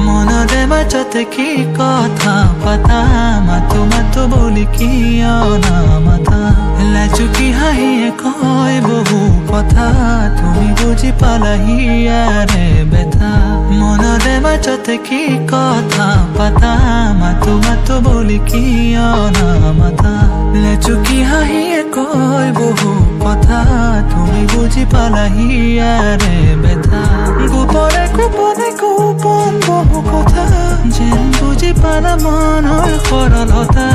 মনৰে মাজতে কি কথা পাতা মাতো মাতো বুলি কিয় নামাতা লাজুকি হাঁহিয়ে কয় বহু কথা তুমি বুজি পালাহি ইয়াৰে বেথা মনৰে মাজতে কি কথা পাতা মাতো মাতো বুলি কিয় নামাতা লাজুকি হাঁহিয়ে কয় বহু কথা তুমি বুজি পালাহি ইয়াৰে বেথা গোপনে গোপনে গোপন বহু কথা যেন বুজি পালা মনৰ সৰলতা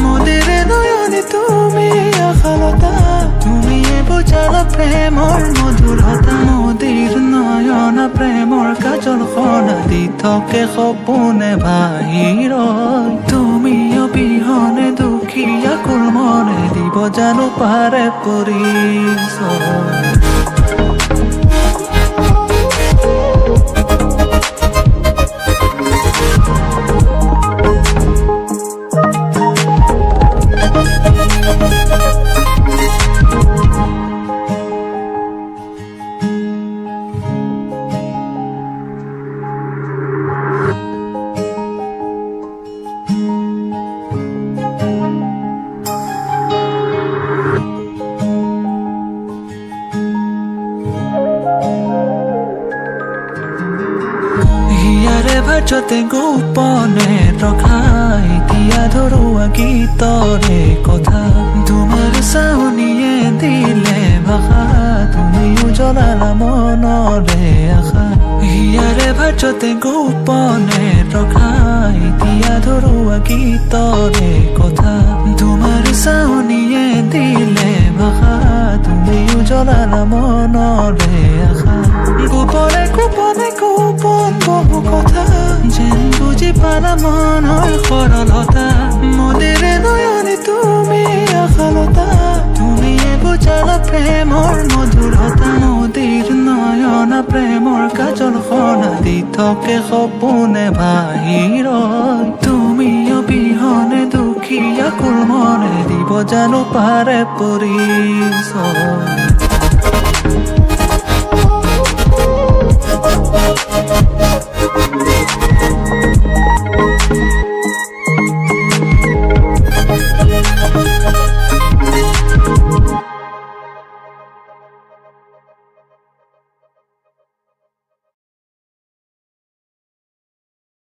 মদিৰে নয়নে তুমি আশালতা তুমিয়ে বুজালা প্ৰেমৰ মধুৰতা মদিৰ নয়ন প্ৰেমৰ কাজল সনা দি থাকে সপোনে বাহিৰত তুমি অবিহনে দুখীয়া কুল মনে দিব জানো পাৰে পৰিচয় হিয়াৰে ভাজতে গোপনে ৰখা এতিয়া ধৰুৱা গীতৰে কথা তোমাৰ চাউনিয়ে দিলে ভাষা তুমি উজলালা মনৰে আশা হিয়াৰে ভাজতে গোপনে ৰখা এতিয়া ধৰুৱা গীতৰে কথা তোমাৰ চাউনিয়ে দিলে ভাষা তুমি উজলালা মনৰে আশা গোপনে গোপনে গোপন বহু কথা যেন বুজি পালা মনৰ সৰলতা মদিৰে নয়নে তুমি আশালতা তুমিয়ে বুজালা প্ৰেমৰ মধুৰতা মদিৰ নয়ন প্ৰেমৰ কাজল সনা দি থাকে সপোনে বাহিৰত তুমি অবিহনে দুখীয়া কুল মনে দিব জানো পাৰে পৰিচয়